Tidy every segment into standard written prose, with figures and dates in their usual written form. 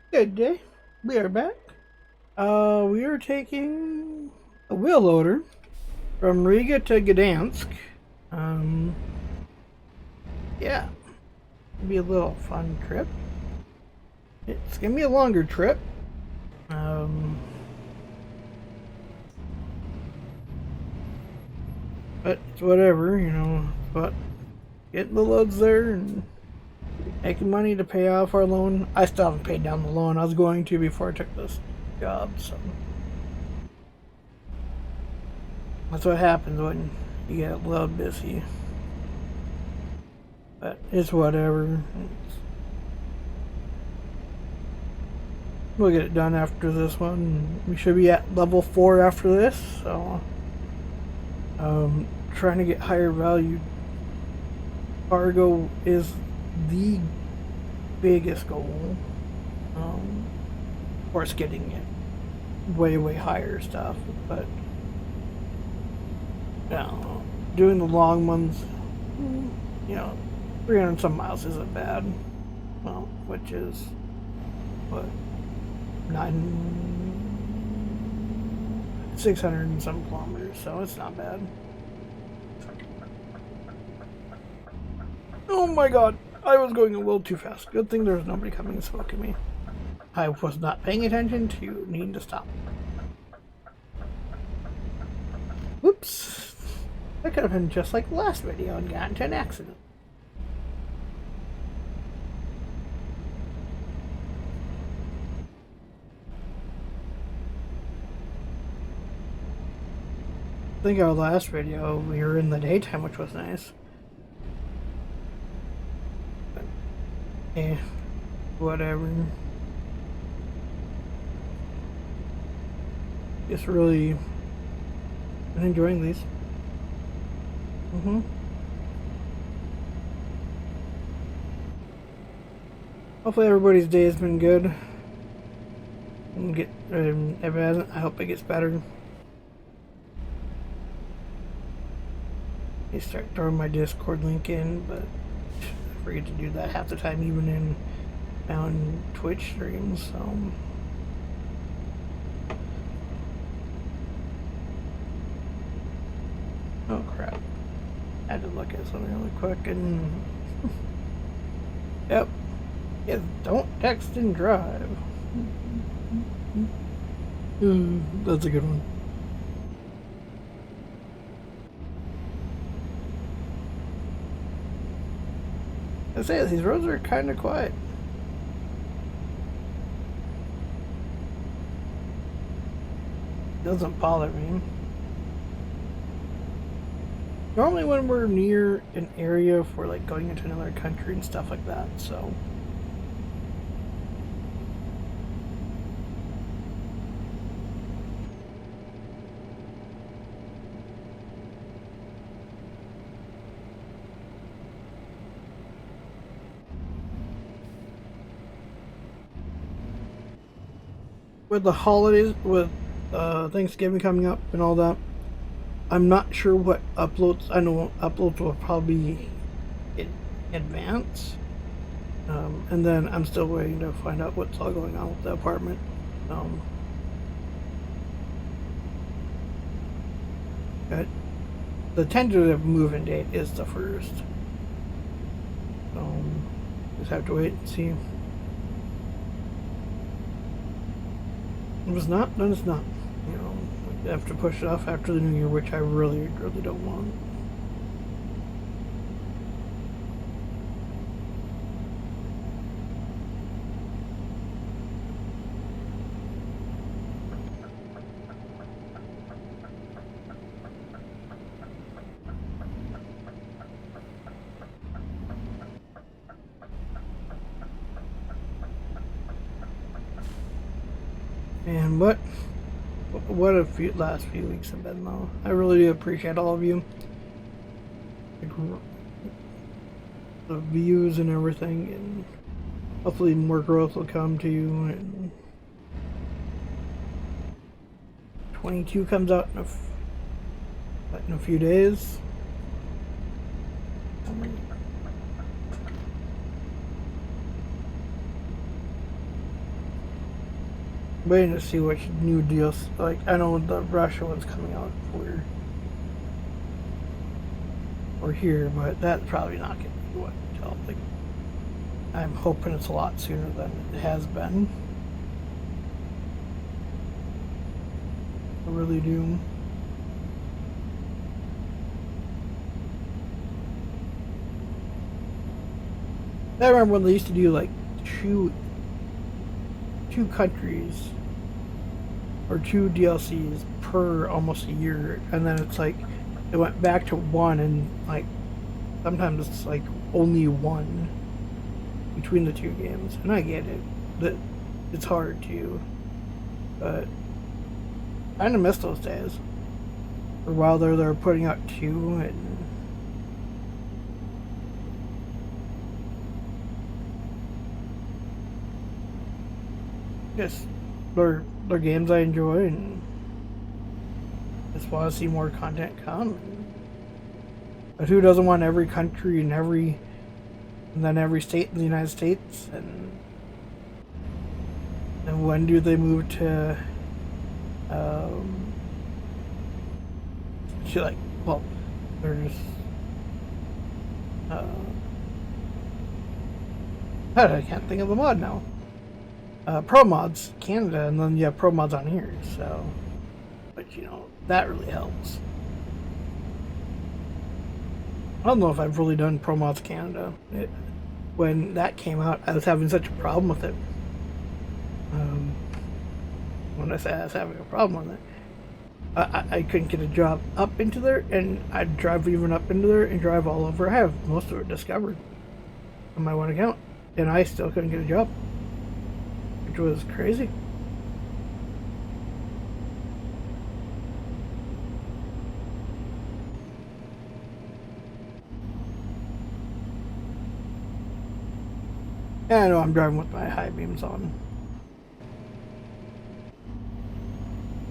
Good day. We are back. We are taking a wheel loader from Riga to Gdańsk. Um, yeah, it'll be a little fun trip. It's gonna be a longer trip. But it's whatever, you know. But getting the loads there and making money to pay off our loan. I still haven't paid down the loan. I was going to before I took this job, so that's what happens when you get a little busy. But it's whatever. We'll get it done after this one. We should be at level 4 after this, so trying to get higher value cargo is the biggest goal. Of course, getting it way higher stuff, but doing the long ones, 300 some miles isn't bad. Well, which is what 600 and some kilometers, so it's not bad. Oh my god, I was going a little too fast. Good thing there's nobody coming and smoking me. I was not paying attention to you needing to stop. Whoops. That could have been just like the last video and got into an accident. I think our last video we were in the daytime, which was nice. But, yeah, whatever. Just really been enjoying these. Hopefully everybody's day has been good. And if it hasn't, I hope it gets better. I start throwing my Discord link in, but I forget to do that half the time, even in on Twitch streams. So. Oh crap. I had to look at something really quick and... Yep. Yeah, don't text and drive. That's a good one. I say, these roads are kind of quiet. Doesn't bother me. Normally when we're near an area for like going into another country and stuff like that, so. With the holidays, with Thanksgiving coming up and all that, I'm not sure what uploads. I know uploads will probably be in advance, and then I'm still waiting to find out what's all going on with the apartment. But the tentative move-in date is the 1st. Just have to wait and see. If it's not, then it's not. You know, I have to push it off after the new year, which I really don't want. And what last few weeks have been, though. I really do appreciate all of you. The views and everything, and hopefully more growth will come to you. And 22 comes out in a few days. waiting to see which new deals. Like, I know the Russia one's coming out for here, but that's probably not going to be what until, like, I'm hoping it's a lot sooner than it has been. I really do. I remember when they used to do like two countries or 2 DLCs per almost a year, and then it's like it went back to 1, and like sometimes it's like only 1 between the 2 games. And I get it, that it's hard to, but I kind of miss those days. For a while there, they were putting out 2, and just they're games I enjoy, and just want to see more content come. But who doesn't want every country and then every state in the United States? And when do they move to like, well, there's I can't think of the mod now. Pro mods Canada, and then you have pro mods on here, so, but you know, that really helps. I don't know if I've really done pro mods Canada. When that came out, I was having such a problem with it. When I say I was having a problem with it, I couldn't get a job up into there, and I'd drive even up into there and drive all over. I have most of it discovered on my one account, and I still couldn't get a job, which was crazy. And I know I'm driving with my high beams on.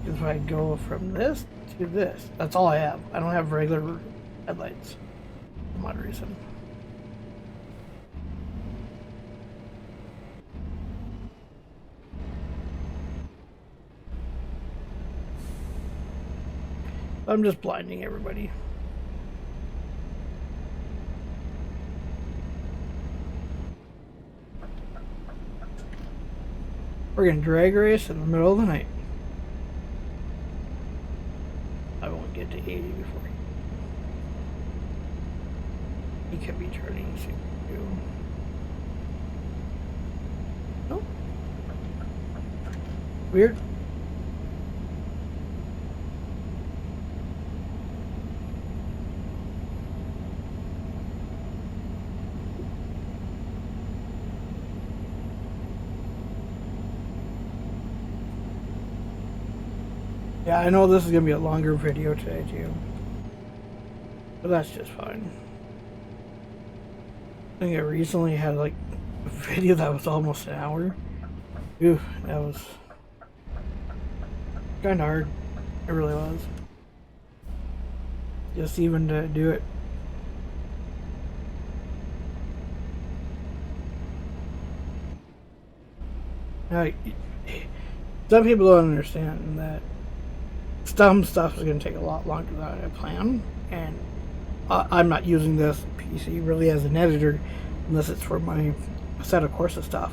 If I go from this to this, that's all I have. I don't have regular headlights for some odd reason. I'm just blinding everybody. We're gonna drag race in the middle of the night. I won't get to 80 before he could be turning soon too. Nope. Weird. Yeah, I know this is going to be a longer video today too, but that's just fine. I think I recently had like a video that was almost an hour. Ooh, that was kind of hard. It really was. Just even to do it. Now, some people don't understand that some stuff is going to take a lot longer than I planned, and I'm not using this PC really as an editor unless it's for my set of CORSAIR stuff,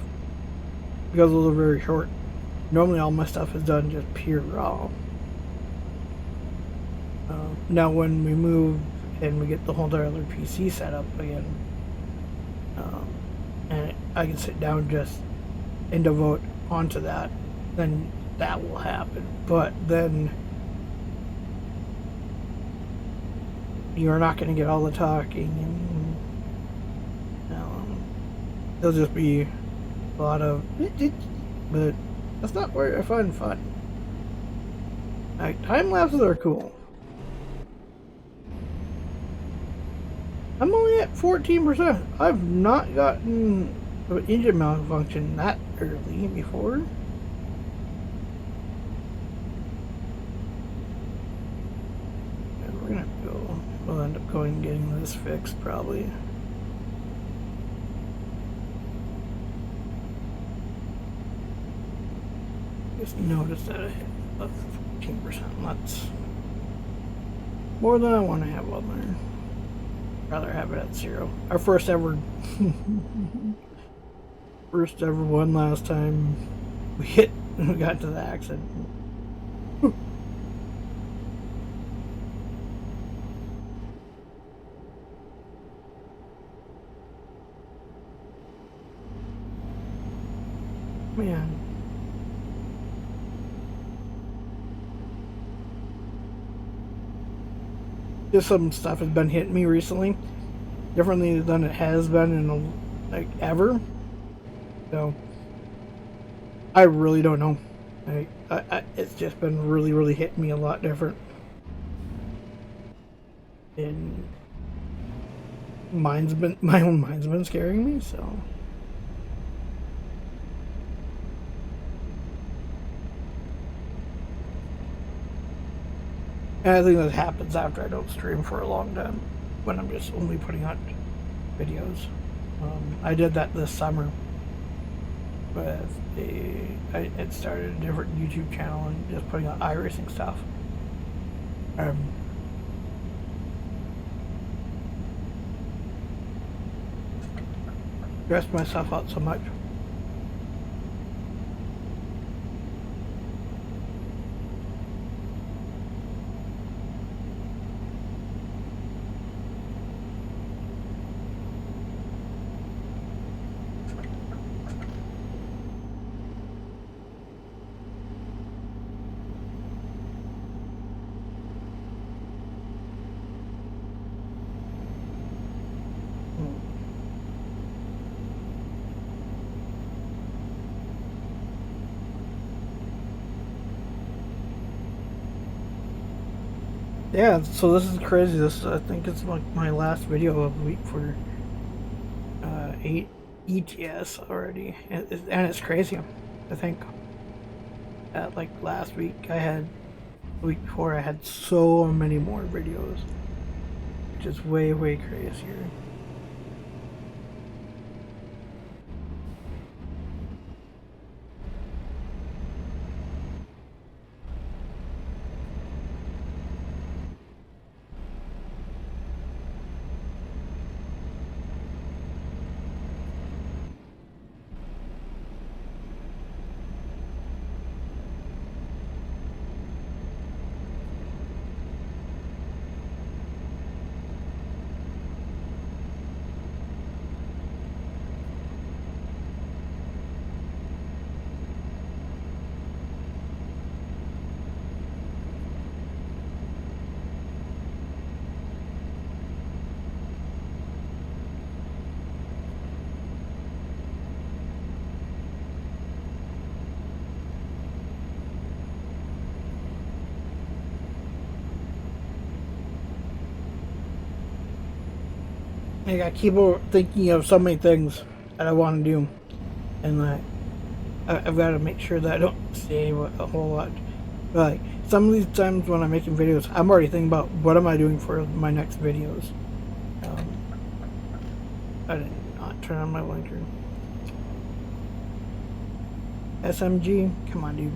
because those are very short. Normally all my stuff is done just pure raw. Now when we move and we get the whole other PC set up again, and I can sit down just and devote onto that, then that will happen. But then you're not going to get all the talking, and there'll just be a lot of but that's not where I find fun. Like, time lapses are cool. I'm only at 14%. I've not gotten an engine malfunction that early before. And we're gonna go. We'll end up going and getting this fixed probably. just noticed that I hit up 15%. That's more than I want to have on there. Rather have it at 0. Our first ever one last time we got into the accident. Man. Just some stuff has been hitting me recently, differently than it has been in like ever. So I really don't know. It's just been really hitting me a lot different. And my own mind's been scaring me. So. And I think that happens after I don't stream for a long time, when I'm just only putting out videos. I did that this summer with I started a different YouTube channel and just putting out iRacing stuff. Stressed myself out so much. Yeah, so this is crazy. I think it's like my last video of the week for 8 ETS already, and it's crazy. I think that like last week the week before I had so many more videos, which is way crazier. Like I keep thinking of so many things that I want to do, and like I've got to make sure that I don't say a whole lot. But like some of these times when I'm making videos, I'm already thinking about what am I doing for my next videos. I did not turn on my blinker. SMG, come on, dude.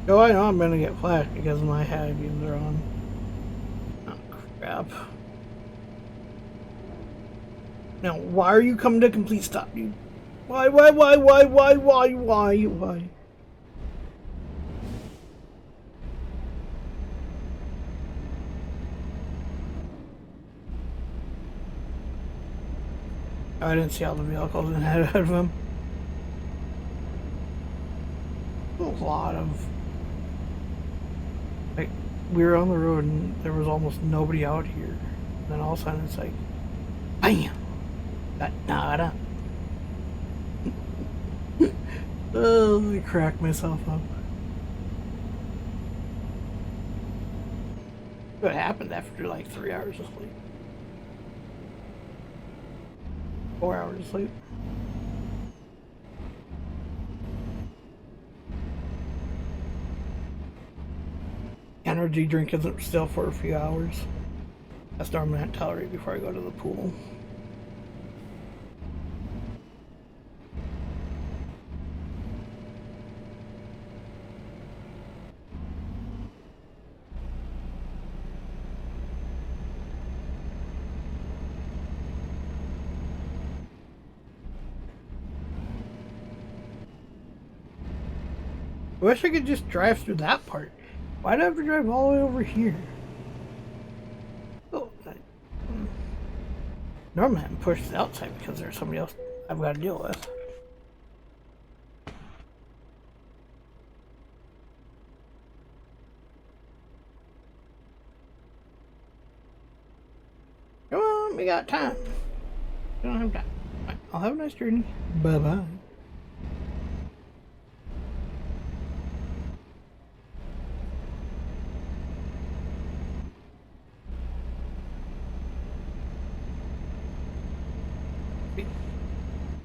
Oh, I know I'm gonna get flashed because my HAD beams are on. Oh, crap. Now, why are you coming to complete stop, dude? Why? I didn't see all the vehicles ahead of him. A lot of... Like, we were on the road and there was almost nobody out here. And then all of a sudden it's like, BAM! Got nada. Oh, I cracked myself up. What happened after like 3 hours of sleep? 4 hours of sleep. energy drink isn't still for a few hours. That's normally I tolerate before I go to the pool. I wish I could just drive through that part. Why'd I have to drive all the way over here? Oh, normally I'm pushed to the outside because there's somebody else I've got to deal with. Come on, we got time. We don't have time. Right, I'll have a nice journey. Bye-bye.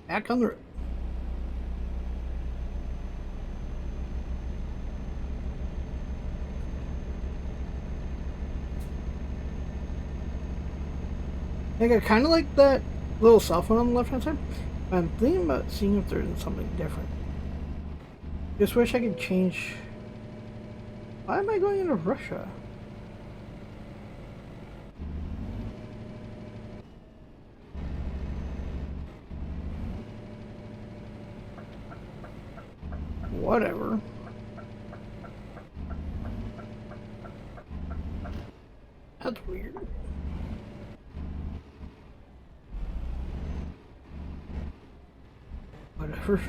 Back on the road. I kind of like that little cell phone on the left-hand side. I'm thinking about seeing if there's something different. Just wish I could change. Why am I going into Russia? Whatever. That's weird. Whatever.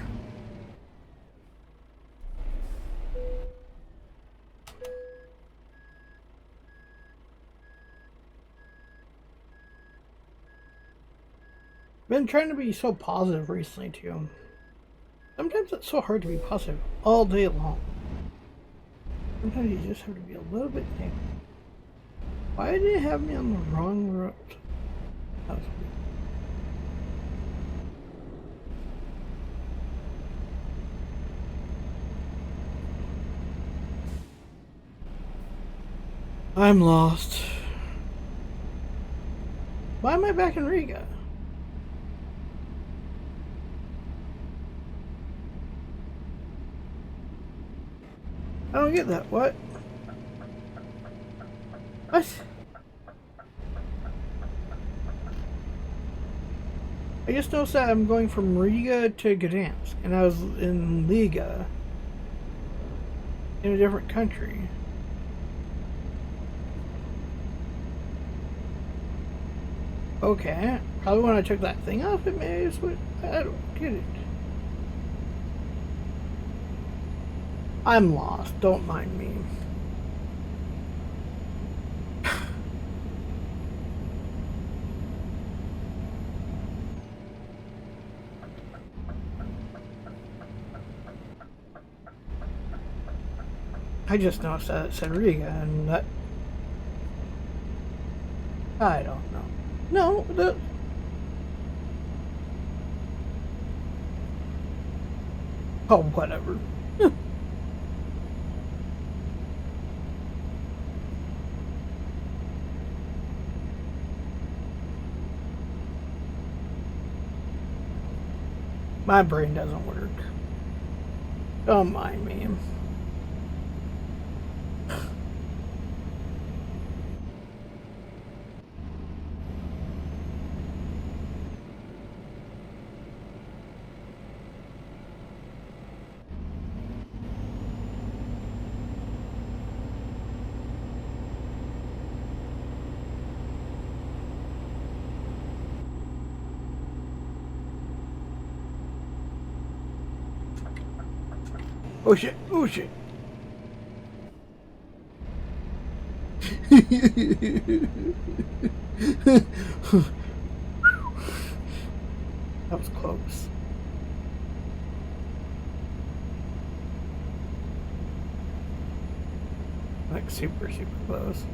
Been trying to be so positive recently too. Sometimes it's so hard to be positive all day long. Sometimes you just have to be a little bit negative. Why did it have me on the wrong road? That was weird. I'm lost. Why am I back in Riga? I don't get that. What? What? I just noticed that I'm going from Riga to Gdańsk, and I was in Riga, in a different country. Okay, probably when I took that thing off, it may have switched. I don't get it. I'm lost, don't mind me. I just noticed that it said Riga, and that... I don't know. No, the... Oh, whatever. My brain doesn't work. Don't mind me. Oh shit, oh shit. That was close. Like super, super close.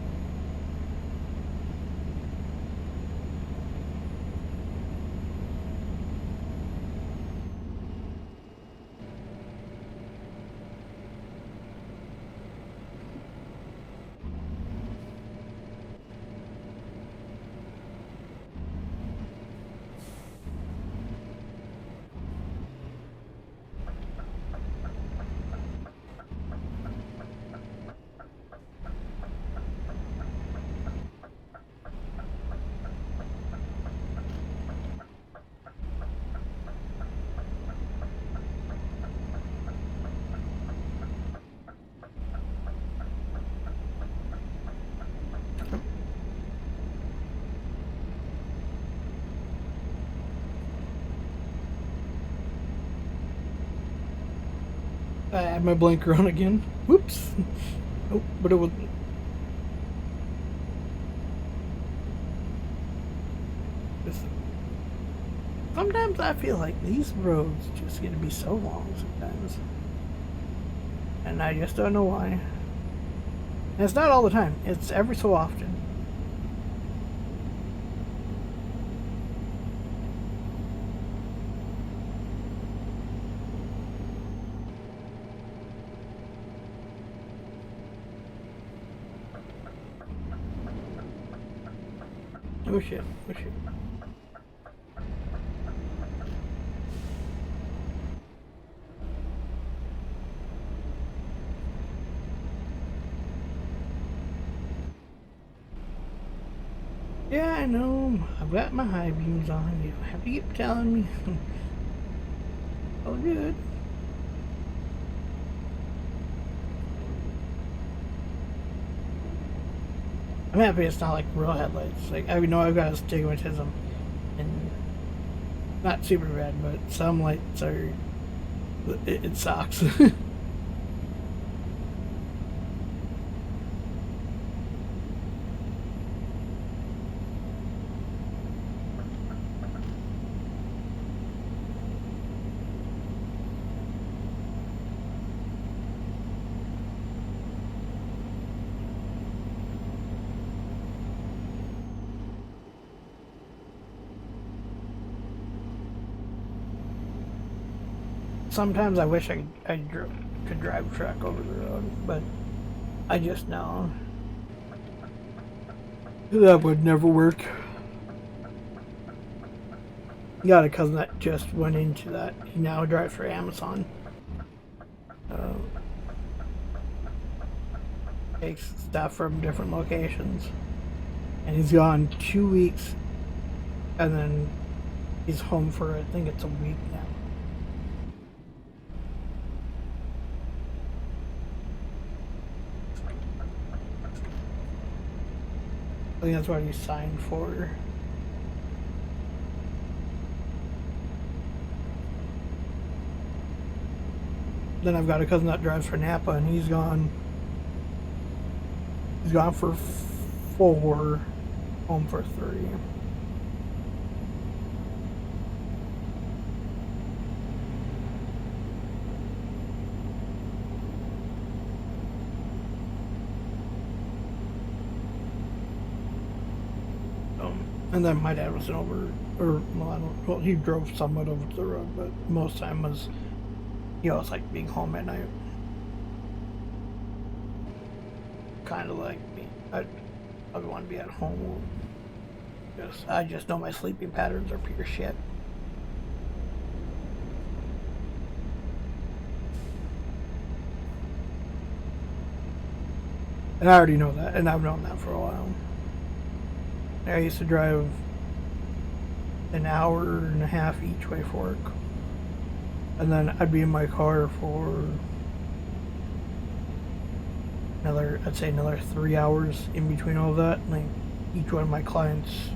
I had my blinker on again. Whoops. Oh, but it was. Sometimes I feel like these roads just get to be so long sometimes. And I just don't know why. And it's not all the time, it's every so often. Oh shit, oh shit. Yeah, I know. I've got my high beams on. You have to keep telling me. All good. I'm happy it's not like real headlights. Like, I know I've got astigmatism, and not super bad, but some lights are. It sucks. Sometimes I wish I could drive a truck over the road, but I just know that would never work. Got a cousin that just went into that. He now drives for Amazon. Takes stuff from different locations. And he's gone 2 weeks, and then he's home for, I think it's a week now. I think that's what he signed for. Then I've got a cousin that drives for Napa, and he's gone. He's gone for 4, home for 3. And then my dad wasn't over, or well, I don't. Well, he drove somewhat over to the road, but most of the time was, you know, it's like being home at night. Kind of like me. I want to be at home. I just know my sleeping patterns are pure shit. And I already know that, and I've known that for a while. I used to drive an hour and a half each way for work. And then I'd be in my car for another, I'd say another 3 hours in between all of that. Like, each one of my clients,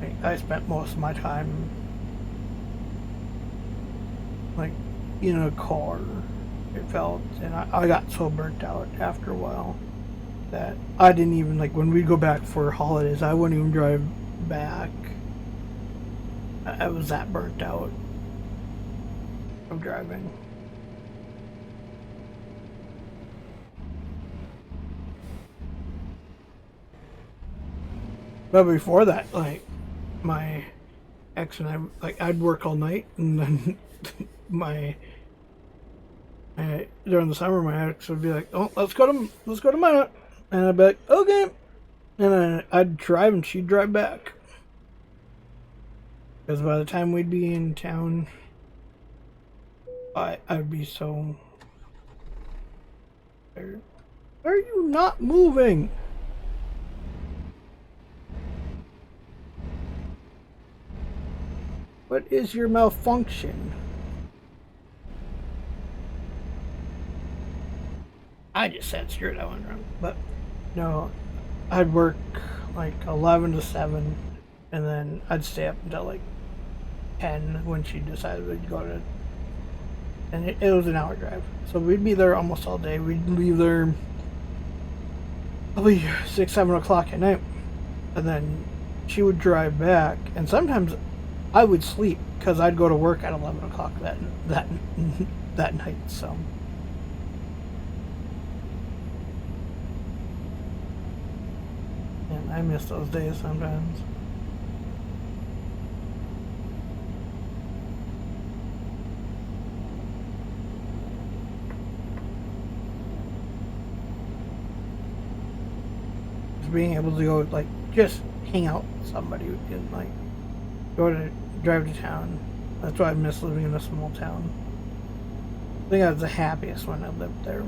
like, I spent most of my time, like, in a car, it felt. And I got so burnt out after a while that I didn't even, like, when we go back for holidays, I wouldn't even drive back. I was that burnt out of driving. But before that, like, my ex and I, like, I'd work all night, and then during the summer, my ex would be like, "Oh, let's go to Minot," and I'd be like, "Okay," and then I'd drive, and she'd drive back. Because by the time we'd be in town, I'd be so tired. Are you not moving? What is your malfunction? I just said screw it, I went wrong. But no, I'd work like 11 to 7, and then I'd stay up until like 10 when she decided we'd go to and it was an hour drive. So we'd be there almost all day. We'd leave there probably 6, 7 o'clock at night, and then she would drive back. And sometimes I would sleep because I'd go to work at 11 o'clock that night. So. And I miss those days sometimes. Just being able to go, like, just hang out with somebody and, like, drive to town. That's why I miss living in a small town. I think I was the happiest when I lived there.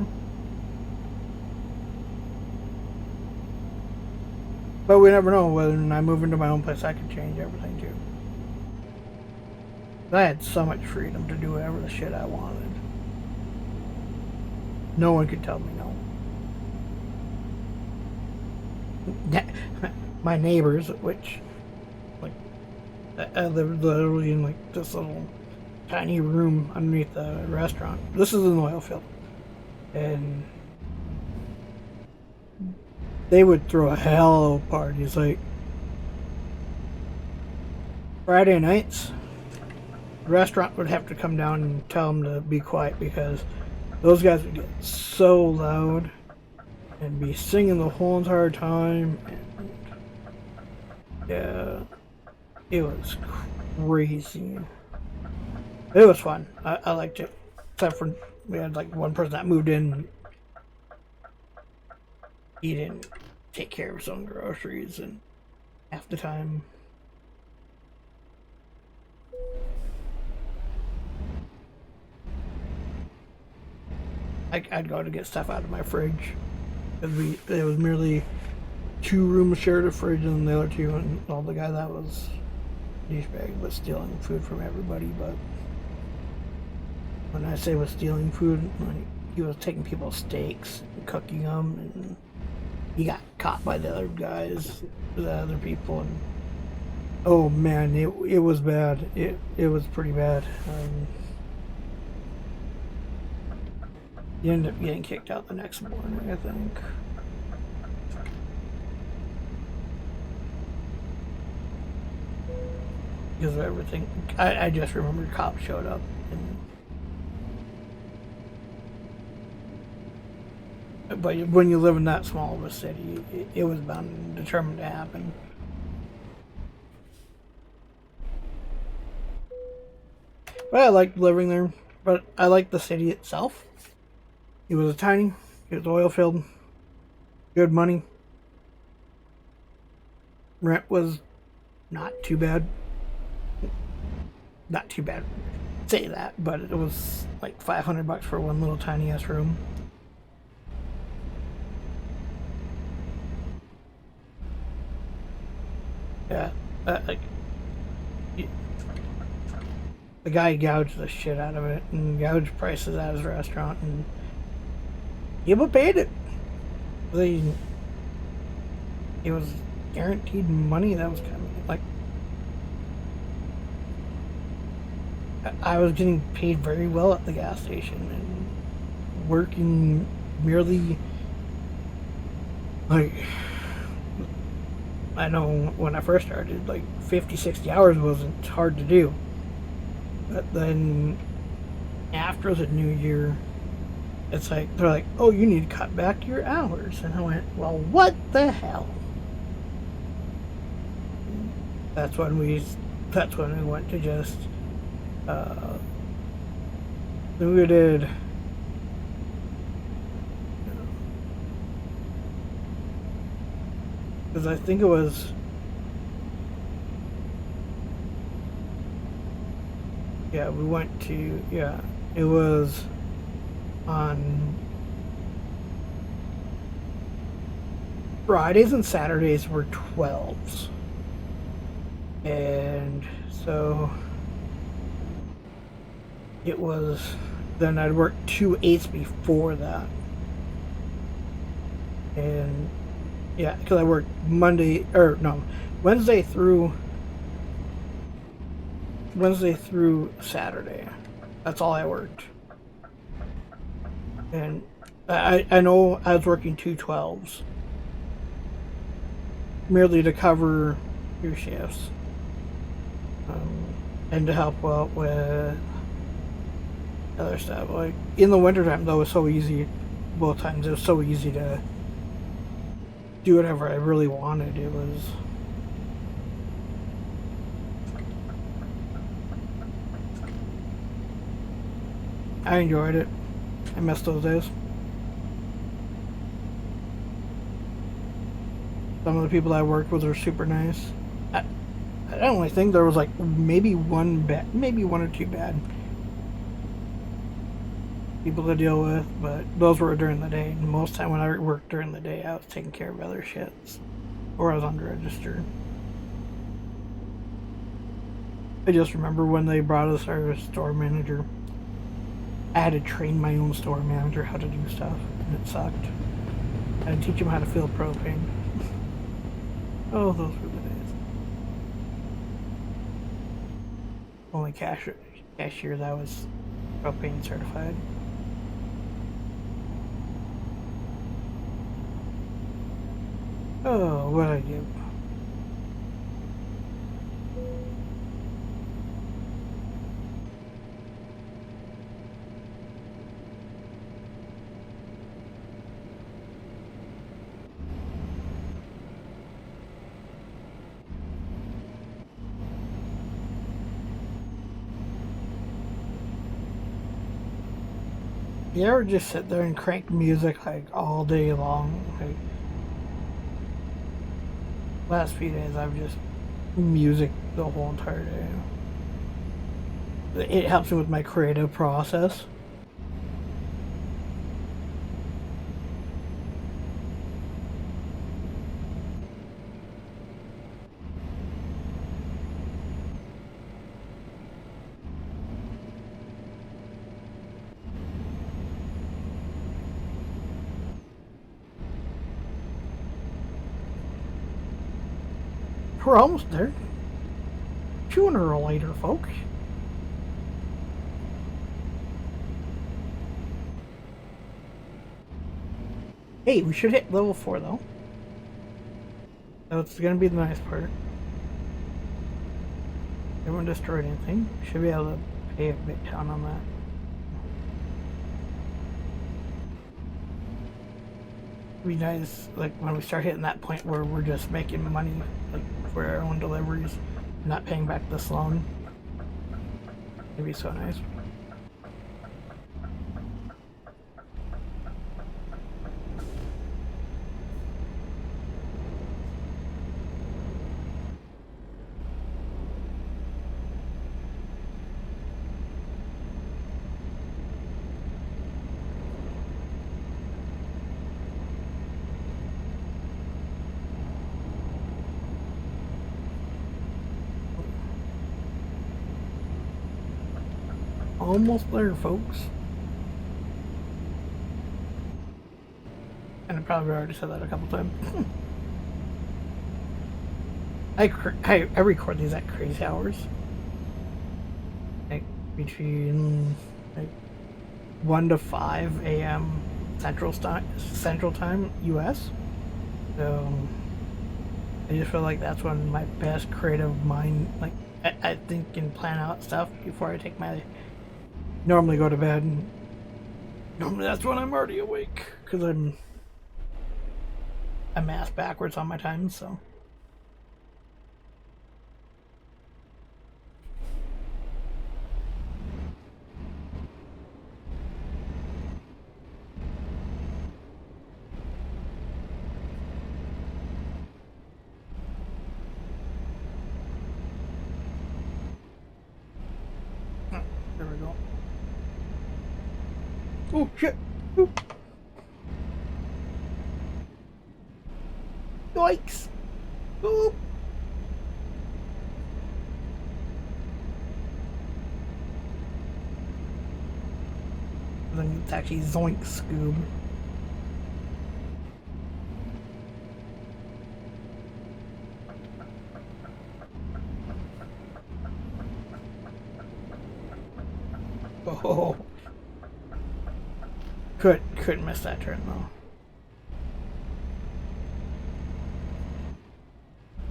But we never know, when I move into my own place, I could change everything too. I had so much freedom to do whatever the shit I wanted. No one could tell me no. My neighbors, which, like, I lived literally in, like, this little tiny room underneath the restaurant. This is an oil field. And they would throw a hell of parties. Like, Friday nights, the restaurant would have to come down and tell them to be quiet because those guys would get so loud and be singing the whole entire time. And yeah, it was crazy. It was fun. I liked it. Except for we had like one person that moved in. He didn't take care of his own groceries, and half the time I'd go to get stuff out of my fridge. It was merely 2 rooms shared a fridge, and the other 2, and all the guy that was douchebag was stealing food from everybody. But when I say was stealing food, like, he was taking people's steaks and cooking them, and he got caught by the other guys, the other people, and oh man, it was bad. It was pretty bad. He ended up getting kicked out the next morning, I think. Because of everything. I just remember cops showed up, but when you live in that small of a city, it was bound and determined to happen. But I liked living there. But I liked the city itself. It was tiny. It was oil field. Good money. Rent was not too bad. Not too bad. Say that, but it was like $500 for one little tiny ass room. Yeah, like, the guy gouged the shit out of it and gouged prices at his restaurant, and people paid it. It was guaranteed money that was coming. Like, I was getting paid very well at the gas station and working merely, like, I know when I first started, like 50, 60 hours wasn't hard to do. But then after the new year, it's like, they're like, oh, you need to cut back your hours. And I went, well, what the hell? That's when we went to just, then we did, because I think it was, yeah, we went to, yeah, it was on Fridays and Saturdays were 12s. And so it was, then I'd work 2 8s before that. And yeah, because I worked Wednesday through Saturday. That's all I worked. And I know I was working 2 12s merely to cover your shifts, and to help out with other stuff. Like in the wintertime, though, it was so easy. Both times, it was so easy to do whatever I really wanted. It was. I enjoyed it. I miss those days. Some of the people I worked with were super nice. I only think there was like maybe one or two bad people to deal with, but those were during the day. And most time when I worked during the day, I was taking care of other shits, or I was under register. I just remember when they brought us our store manager, I had to train my own store manager how to do stuff, and it sucked. I had to teach him how to fill propane. Oh, those were the days. Only cashier that was propane certified. Oh, what I do? You ever just sit there and crank music like all day long? Like, last few days I've just music the whole entire day. It helps me with my creative process. We're almost there. Sooner or later, folks. Hey, we should hit level 4 though. That's gonna be the nice part. Everyone destroyed anything. Should be able to pay a bit down on that. It'd be nice, like when we start hitting that point where we're just making money, like for our own deliveries, not paying back this loan. It'd be so nice. Almost there, folks. And I probably already said that a couple times. I record these at crazy hours. Like between like 1 to 5 a.m. Central Time, US. So I just feel like that's when my best creative mind, like I think and plan out stuff before I take my normally go to bed. Normally that's when I'm already awake because I'm ass backwards on my time. So there we go. Oh shit! Ooh. Yikes! Ooh. Then it's actually Zoink Scoob. Oh. Couldn't miss that turn though.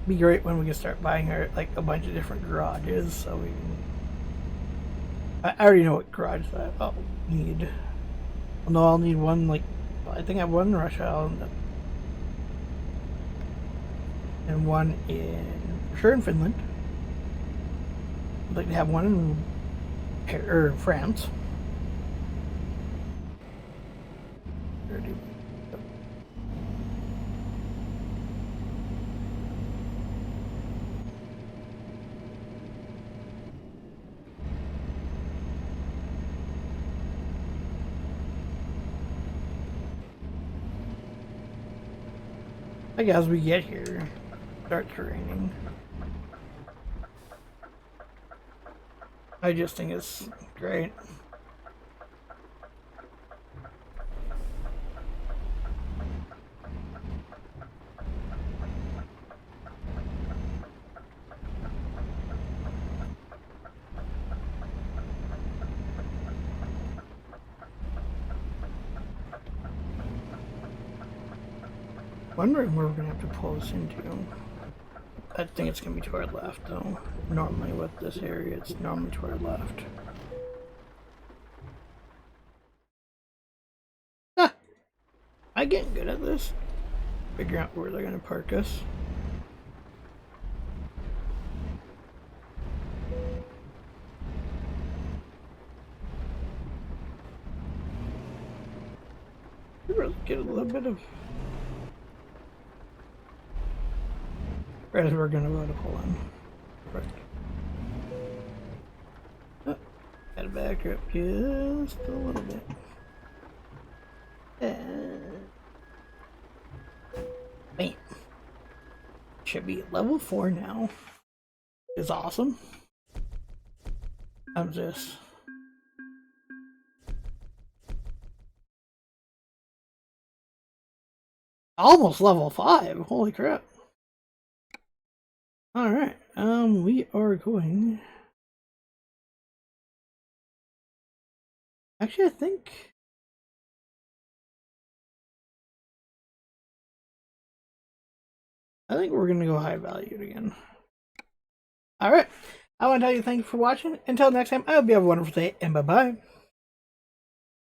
Be great when we can start buying our like a bunch of different garages, so we can. I already know what garage I'll need. Well, no, I'll need one. Like I think I have one in Russia, and one in Finland. I'd like to have one in France. I guess as we get here, it starts raining. I just think it's great. Wondering where we're gonna have to pull this into. I think it's gonna be to our left though. Normally with this area, it's normally to our left. Ah! I'm getting good at this. Figuring out where they're gonna park us. Really get a little bit of. As we're gonna go to pull in. Perfect. Oh, gotta back up just a little bit. Bam. Should be at level 4 now. It's awesome. I'm just. Almost level 5. Holy crap. Alright, we are going. Actually, I think we're gonna go high valued again. Alright, I want to tell you thank you for watching. Until next time, I hope you have a wonderful day, and bye-bye.